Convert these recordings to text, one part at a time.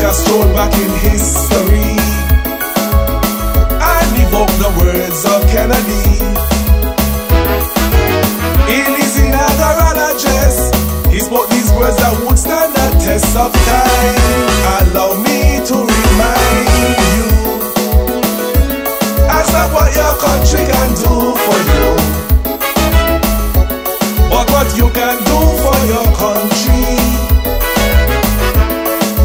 a stroll back in history and evoke the words of Kennedy. In his inaugural address, he spoke these words that would stand the test of time. Allow me to remind you, ask not what your country can do for you, but what you can do for your country.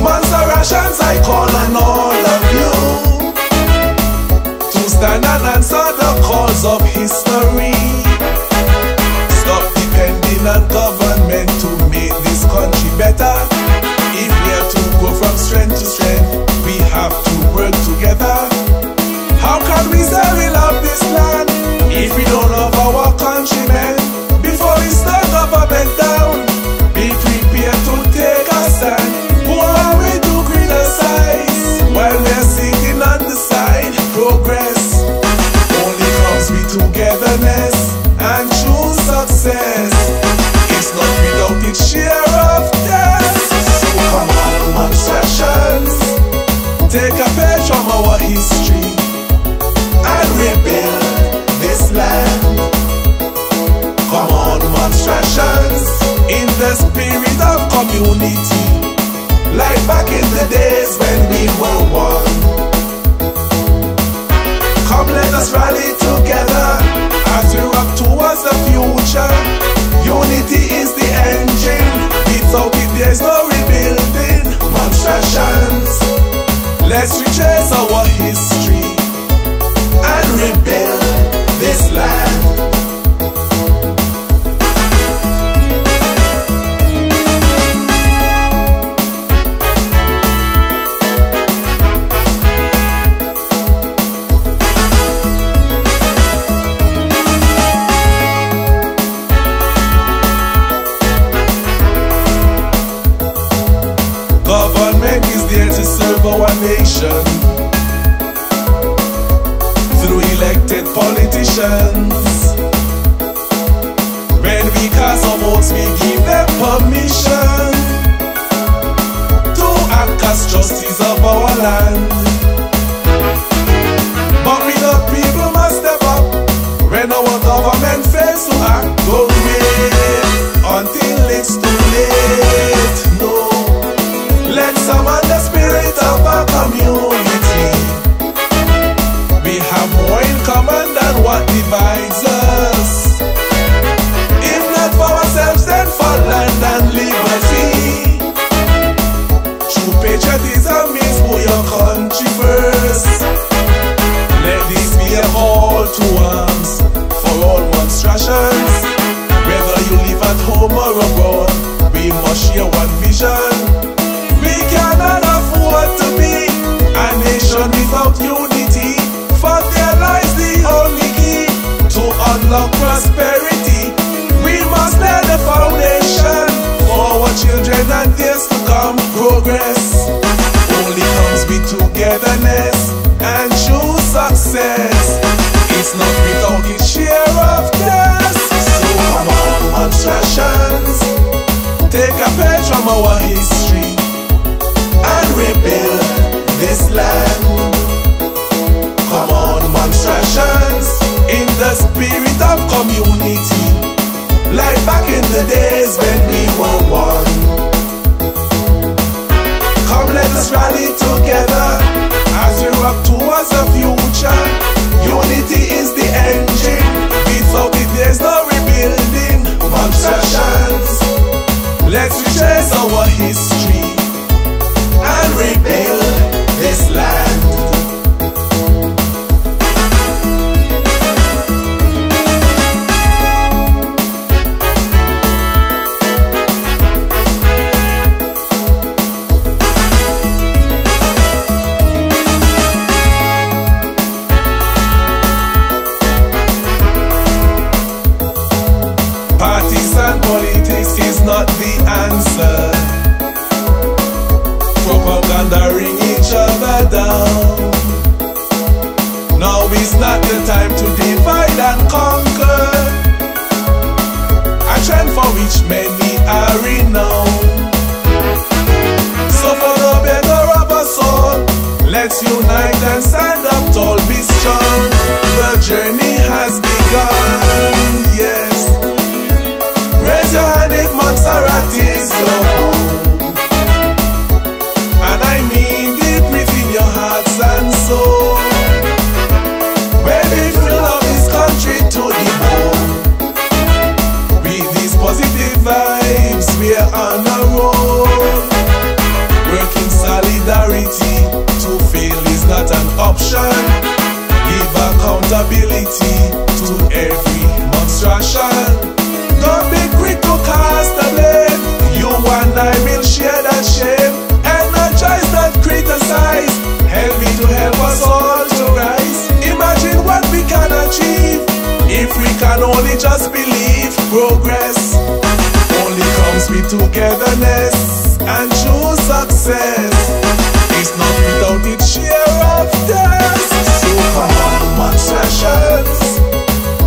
Montserratians, I call on all of you to stand and answer the calls of history. Stop depending on government to make this country better. If we are to go from strength to strength, we have to work together. How can we say we love this land if we don't love our countrymen? Before we start government down, be prepared to take a stand. Who are we to criticize while we're sitting on the side? Progress only comes with togetherness and true success. It's not without its share of death. So come on, Montserratians, take a page from our history and rebuild this land. Come on, Montserratians, in the spirit of community, like back in the days when we were one. Come, let us rally together as we rock towards the future. Unity is the engine, without it there's no rebuilding. Montserratians, let's retrace our history and rebuild this land. Government is there to serve our nation through elected politicians. When we cast our votes, we give them permission to act as trustees of our land. But we the people must step up when our government fails to act. Don't wait until it's too late. No, let's summon the spirit of our community. We have more in common than what divides us. If not for ourselves, then for land and liberty. True patriotism is for your country first. Let this be a call to arms for all Montserratians. Whether you live at home or abroad, we must share one vision. We cannot afford to be a nation without unity, for there lies the only key to unlock prosperity. We must lay the foundation for our children and years to come. Progress only comes with togetherness and true success. It's not without its share of death. So come on, Montserratians, take a page from our history and rebuild this land. Come on, Montserratians, in the spirit of community, like back in the days when we were one. Come, let us rally together as we rock towards the future. Unity is the engine, without it there's no rebuilding. Montserratians, let's retrace our history and rebuild this land. Partisan politics is not the answer. Propaganda-ring each other down. Now is not the time to divide and conquer, a trend for which many are renowned. So for the better of humility to every monstration. Don't be quick to cast the blame. You and I will share that shame. Energize, not criticize. Help me to help us all to rise. Imagine what we can achieve if we can only just believe. Progress only comes with togetherness and true success. It's not without its share of tears. So come on, Montserratians,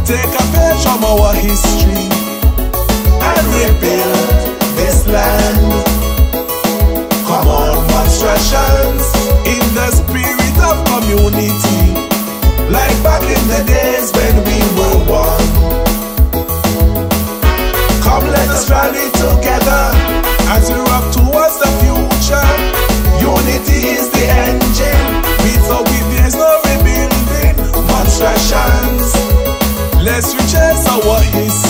take a page from our history and rebuild this land. Come on, Montserratians, in the spirit of community, like back in the days when we were one. Come, let us rally together as we rock towards the future. Unity is the engine, without it there's no rebuilding. Montserratians, let's retrace our history